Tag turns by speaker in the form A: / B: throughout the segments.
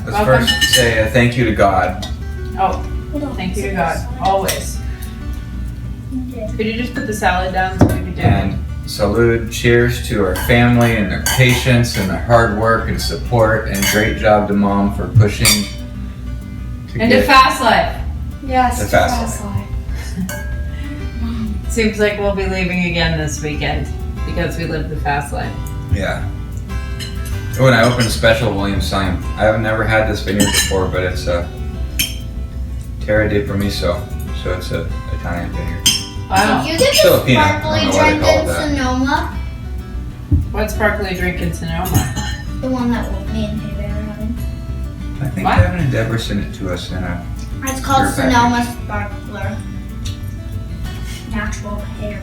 A: Let's first say a thank you to God.
B: Oh, thank you to God, always. Could you just put the salad down so we can do it?
A: And salute, cheers to our family and their patience and their hard work and support, and great job to Mom for pushing to
B: And to Fastlife.
C: Yes,
A: The Fastlife.
B: Seems like we'll be leaving again this weekend because we live the fast life.
A: Yeah. When I opened Special Williams Sign, I've never had this vineyard before, but it's a Terra de Permiso, so it's an Italian vineyard.
B: Wow.
C: Did you get the
A: Filipino.
C: sparkly
A: I don't know why they
C: drink
A: call
C: in
A: it that.
C: Sonoma?
B: What's sparkly drink in Sonoma?
C: The one that me and David are having.
A: I think
B: What?
A: Kevin and Deborah sent it to us in a...
C: It's called
A: Pure
C: Sonoma Sparkler. Natural pear.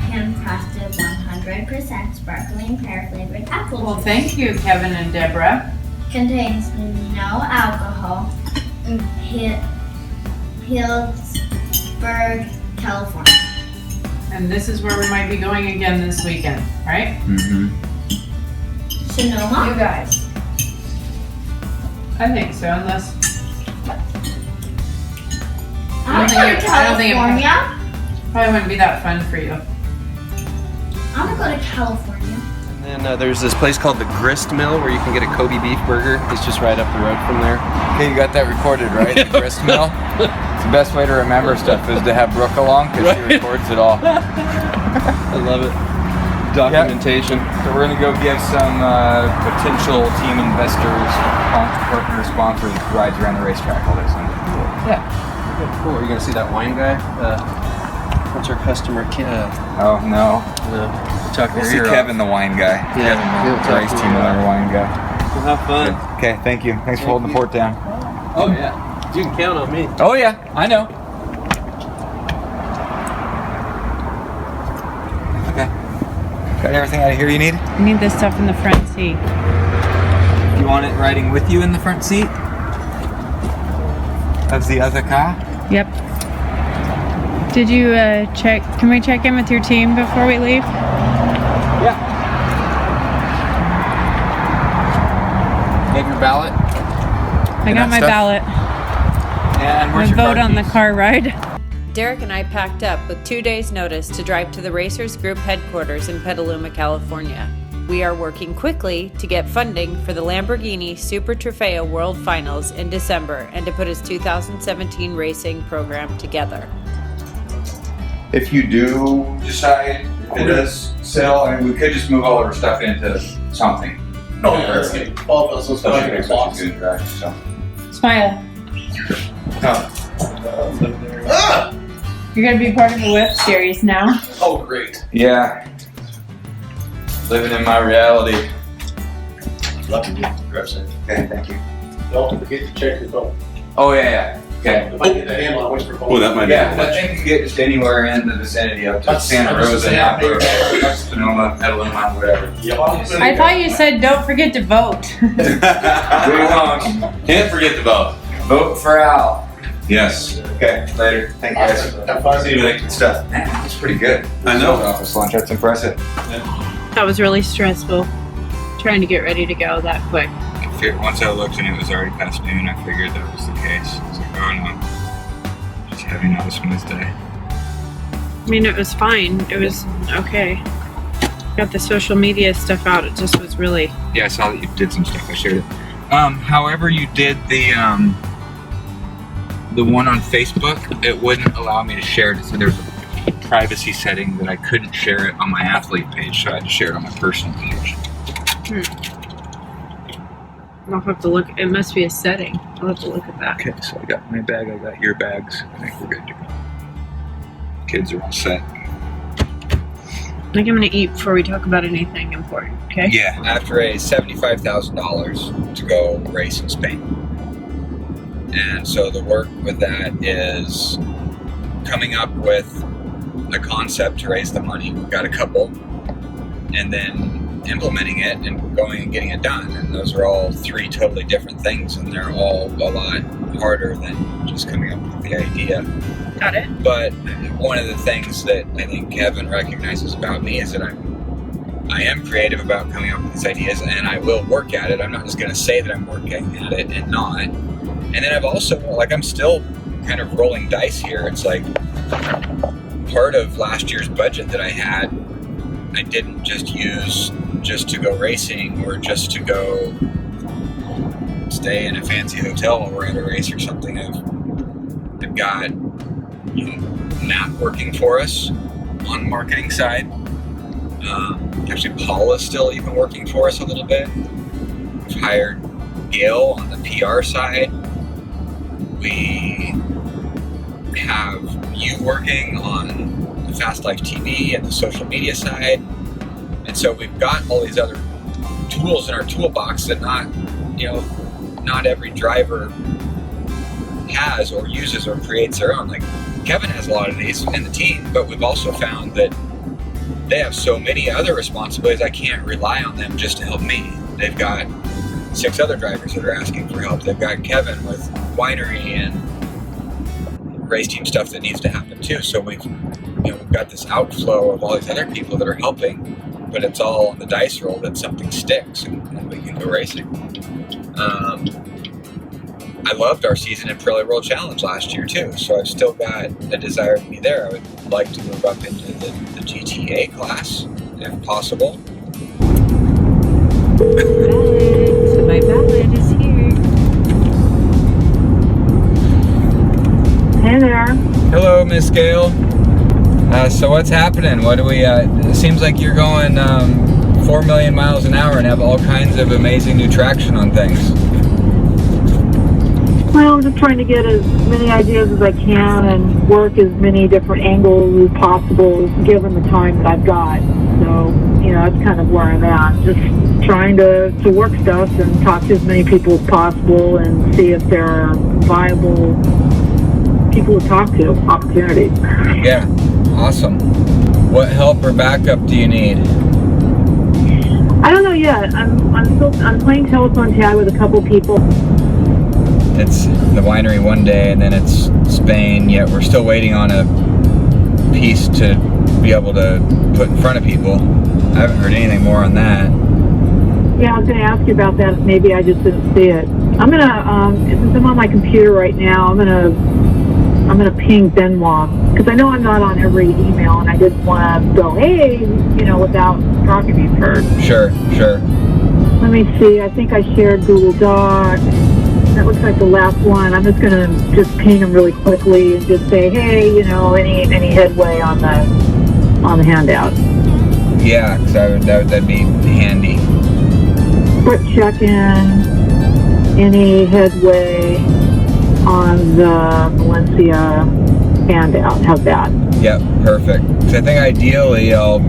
C: Handcrafted 100% sparkling pear flavored apple
B: Well,
C: juice.
B: thank you, Kevin and Deborah.
C: Contains no alcohol. In Healdsburg, California.
B: And this is where we might be going again this weekend, right?
A: Mm-hmm.
C: Sonoma?
B: guys. I think so, unless
C: I'm
B: I
C: going to
B: don't think it-
C: California.
B: probably wouldn't be that fun for you.
C: I'm going to go to California.
D: And then there's this place called the Grist Mill where you can get a Kobe beef burger. It's just right up the road from there.
A: Okay, you got that recorded, right? The grist mill? It's the best way to remember stuff is to have Brooke along, because she records it all.
D: I love it. Documentation.
A: So we're gonna go give some potential team investors, partner sponsors rides around the racetrack all day Sunday.
D: Yeah. Okay, cool. Are you gonna see that wine guy? What's our customer?
A: Oh no.
D: Talk
A: We'll
D: your
A: see
D: ear
A: Kevin the wine guy.
D: Yeah,
A: Kevin,
D: he'll talk
A: race
D: to
A: team
D: you.
A: owner wine guy.
D: off. Well, have fun.
A: Okay, thank you. Thanks for holding the fort down.
D: Oh yeah. You can count on me.
A: Oh yeah, I know. Okay. Got everything out of here you need?
B: I need this stuff in the front seat.
A: You want it riding with you in the front seat? Of the other car?
B: Yep. Did you check? Can we check in with your team before we leave?
A: Yeah. You have your ballot?
B: I got my ballot.
A: And where's
B: My
A: your
B: vote
A: car
B: on the
A: keys?
B: car ride. Derek and I packed up with 2 days' notice to drive to the Racers Group headquarters in Petaluma, California. We are working quickly to get funding for the Lamborghini Super Trofeo World Finals in December and to put his 2017 racing program together.
A: If you do decide it does sell, I mean, we could just move all of our stuff into something.
E: Oh, yeah, that's good. All of us, let's go ahead and box.
A: Good drive, so.
B: Smile.
A: Oh,
E: Ah!
B: You're gonna be part of the Whip series now.
E: Oh, great.
A: yeah. Living in my reality.
E: Love to grab some.
A: Okay, thank you.
E: Don't forget to check your phone.
A: Oh, yeah. Okay.
E: If I get the handle on which for phone.
F: Oh, that might be.
A: Yeah, I think you get just anywhere in the vicinity up to
E: That's-
A: Santa
E: that's
A: Rosa,
E: Santa
A: Napa, Sonoma, Petaluma, whatever.
B: I thought you said don't forget to vote.
A: We won't.
F: Can't forget the vote.
A: Vote for Al.
F: Yes.
A: Okay, later. Thank you guys.
E: Have fun.
F: See you later.
A: Good stuff. Man, that's pretty good.
F: I know.
A: Office lunch, that's impressive.
B: That was really stressful. Trying to get ready to go that quick.
A: Once I looked and it was already past noon, I figured that was the case. I was like, oh no. Just having not a smooth day.
B: I mean, it was fine. It was okay. Got the social media stuff out. It just was really.
A: Yeah, I saw that you did some stuff. I shared it. However, you did the one on Facebook, it wouldn't allow me to share it. So there's a privacy setting that I couldn't share it on my athlete page, so I had to share it on my personal page.
B: I'll have to look. It must be a setting. I'll have to look at that.
A: Okay, so I got my bag, I got your bags. I think we're good to go. Kids are all set.
B: I think I'm gonna eat before we talk about anything important. Okay.
A: Yeah, after raised $75,000 to go race in Spain. And so the work with that is coming up with a concept to raise the money. We've got a couple, and then implementing it and going and getting it done. And those are all three totally different things, and they're all a lot harder than just coming up with the idea.
B: Got it.
A: But one of the things that I think Kevin recognizes about me is that I am creative about coming up with these ideas, and I will work at it. I'm not just going to say that I'm working at it and not. And then I've also, like, I'm still kind of rolling dice here. It's like part of last year's budget that I had, I didn't just use just to go racing or just to go stay in a fancy hotel while we're at a race or something. I've got Matt working for us on the marketing side. Actually, Paula's still even working for us a little bit. We've hired Gail on the PR side. We have you working on the Fastlife TV and the social media side. And so we've got all these other tools in our toolbox that not every driver has or uses or creates their own. Like Kevin has a lot of these in the team, but we've also found that they have so many other responsibilities, I can't rely on them just to help me. They've got 6 other drivers that are asking for help. They've got Kevin with winery and race team stuff that needs to happen too. So we've got this outflow of all these other people that are helping, but it's all on the dice roll that something sticks and we can go racing. I loved our season in Pirelli World Challenge last year too, so I've still got a desire to be there. I would like to move up into the GTA class if possible.
B: So my ballad is here.
G: Hey there.
A: Hello, Miss Gail. So what's happening? What do we? It seems like you're going 4 million miles an hour and have all kinds of amazing new traction on things.
G: Well, I'm just trying to get as many ideas as I can and work as many different angles as possible given the time that I've got. So, that's kind of where I'm at. Just trying to work stuff and talk to as many people as possible and see if there are viable people to talk to, opportunities.
A: Yeah, awesome. What help or backup do you need?
G: I don't know yet. I'm playing telephone tag with a couple people.
A: It's the winery one day and then it's Spain, yet we're still waiting on a piece to be able to put in front of people. I haven't heard anything more on that.
G: Yeah, I was going to ask you about that. Maybe I just didn't see it. I'm going to, since I'm on my computer right now, I'm going to ping Benoit, because I know I'm not on every email and I didn't want to go, hey, without talking to you first.
A: Sure.
G: Let me see. I think I shared Google Doc. That looks like the last one. I'm just going to just ping him really quickly and just say, hey, any headway on the handout.
A: Yeah, because that'd be handy.
G: Quick check-in. Any headway on the Valencia handout? How's that?
A: Yep, perfect. So I think ideally I'll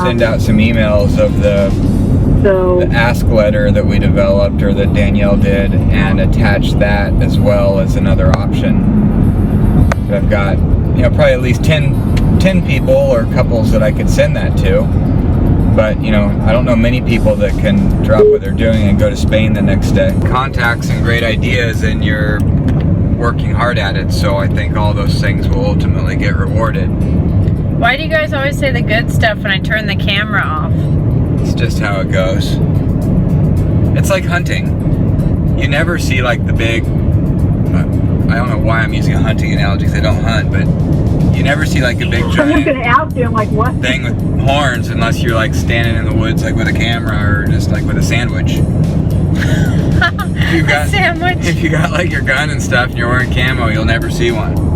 A: send out some emails of the ask letter that we developed or that Danielle did and attach that as well as another option. So I've got probably at least 10 people or couples that I could send that to, but I don't know many people that can drop what they're doing and go to Spain the next day. Contacts and great ideas, and you're working hard at it, so I think all those things will ultimately get rewarded.
B: Why do you guys always say the good stuff when I turn the camera off?
A: It's just how it goes. It's like hunting. You never see like the big, I don't know why I'm using a hunting analogy because I don't hunt, but you never see like a big giant
G: I'm looking at you, I'm like, what?
A: thing with horns unless you're like standing in the woods like with a camera or just like with a sandwich. If you got like your gun and stuff and you're wearing camo, you'll never see one.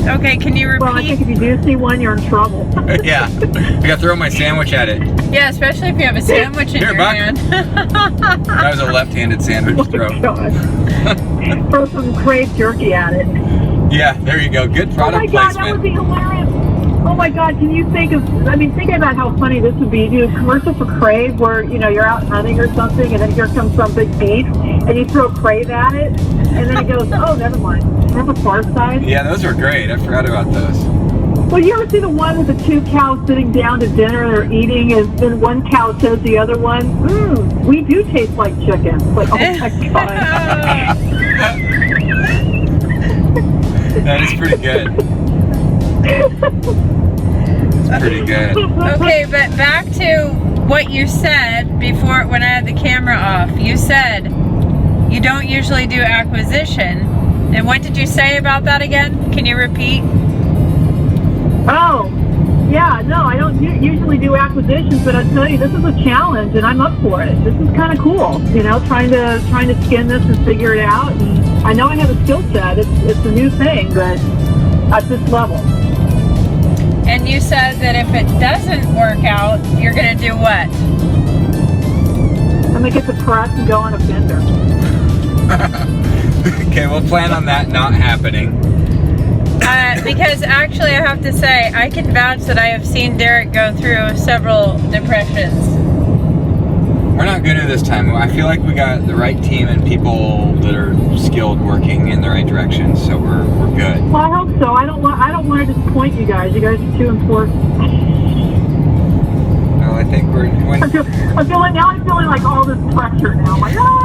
B: Okay, can you repeat?
G: Well, I think if you do see one, you're in trouble.
A: Yeah, I gotta throw my sandwich at it.
B: Yeah, especially if you have a sandwich in
A: Here,
B: your
A: Buck.
B: hand.
A: That was a left-handed sandwich throw.
G: God. Throw some crave jerky at it.
A: Yeah, there you go. Good product
G: Oh my God,
A: placement.
G: that would be hilarious. Oh my God, can you think about how funny this would be. You do a commercial for Crave where, you're out hunting or something and then here comes some big beef and you throw Crave at it and then it goes, oh, never mind. Remember Far Side?
A: Yeah, those were great. I forgot about those.
G: Well, you ever see the one with the 2 cows sitting down to dinner and they're eating and then one cow says to the other one, we do taste like chicken. It's like, oh my God.
A: That is pretty good. It's pretty good.
B: Okay, but back to what you said before when I had the camera off. You said you don't usually do acquisition. And what did you say about that again? Can you repeat?
G: Oh, yeah, no, I don't usually do acquisitions, but I tell you, this is a challenge, and I'm up for it. This is kind of cool, you know, trying to skin this and figure it out. And I know I have a skill set. It's a new thing, but at this level.
B: And you said that if it doesn't work out, you're going to do what?
G: I'm gonna get the press and go on a bender.
A: Okay, we'll plan on that not happening.
B: Because actually, I have to say, I can vouch that I have seen Derek go through several depressions.
A: We're not going to this time. I feel like we got the right team and people that are skilled working in the right direction, so we're good.
G: Well, I hope so. I don't want to disappoint you guys. You guys are too important.
A: Well, I think
G: I'm feeling like all this pressure now. I'm like, ah!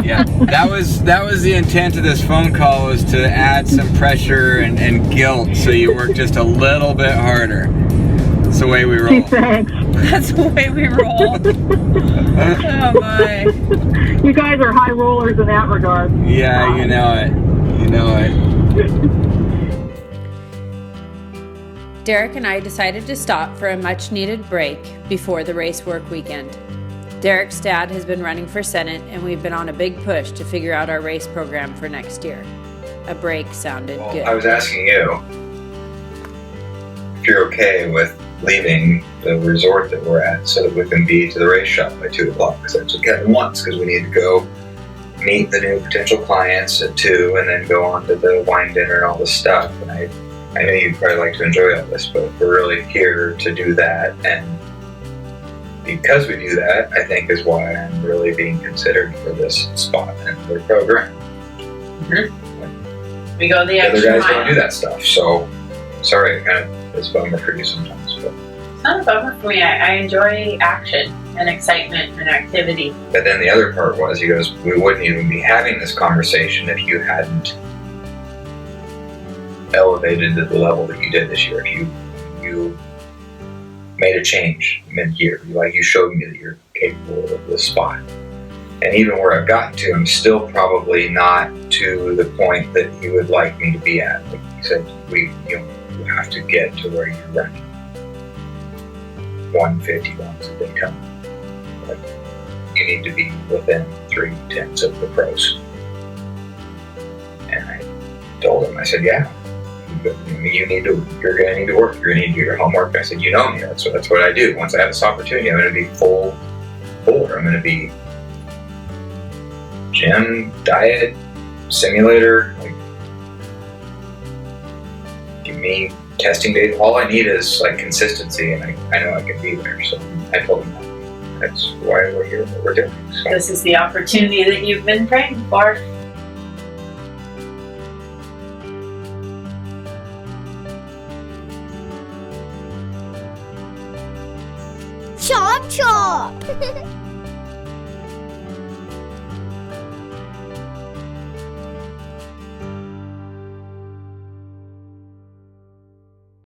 A: yeah, that was the intent of this phone call, was to add some pressure and guilt so you work just a little bit harder. That's the way we roll.
G: Gee, thanks.
B: That's the way we roll. Oh my.
G: You guys are high rollers in that regard.
A: Yeah, you know it. You know it.
B: Derek and I decided to stop for a much needed break before the race work weekend. Derek's dad has been running for Senate, and we've been on a big push to figure out our race program for next year. A break sounded good.
A: I was asking you if you're okay with leaving the resort that we're at so that we can be to the race shop by 2 o'clock, because that's what Kevin wants, because we need to go meet the new potential clients at 2 and then go on to the wine dinner and all this stuff. And I know you'd probably like to enjoy all this, but we're really here to do that, and because we do that, I think is why I'm really being considered for this spot in the program.
B: Mm-hmm. We go the
A: other
B: extra
A: guys
B: mile.
A: don't do that stuff, so sorry, it kind of is a bummer for you sometimes. But
B: It's not a bummer for me. I enjoy action and excitement and activity.
A: But then the other part was, he goes, we wouldn't even be having this conversation if you hadn't elevated to the level that you did this year. If you made a change mid-year, like you showed me that you're capable of this spot. And even where I've gotten to, I'm still probably not to the point that you would like me to be at. Like you said, you have to get to where you're running 150 miles a day. Like, you need to be within 3/10 of the pros. And I told him, I said, yeah, you're gonna need to work, you're gonna need to do your homework. And I said, you know me, that's what I do. Once I have this opportunity, I'm gonna be full bore. I'm gonna be gym, diet, simulator, like, give me testing days. All I need is like consistency, and I know I can be there. So I told him that's why we're here, what we're doing. So.
B: This is the opportunity that you've been praying for.
C: Chomp chomp!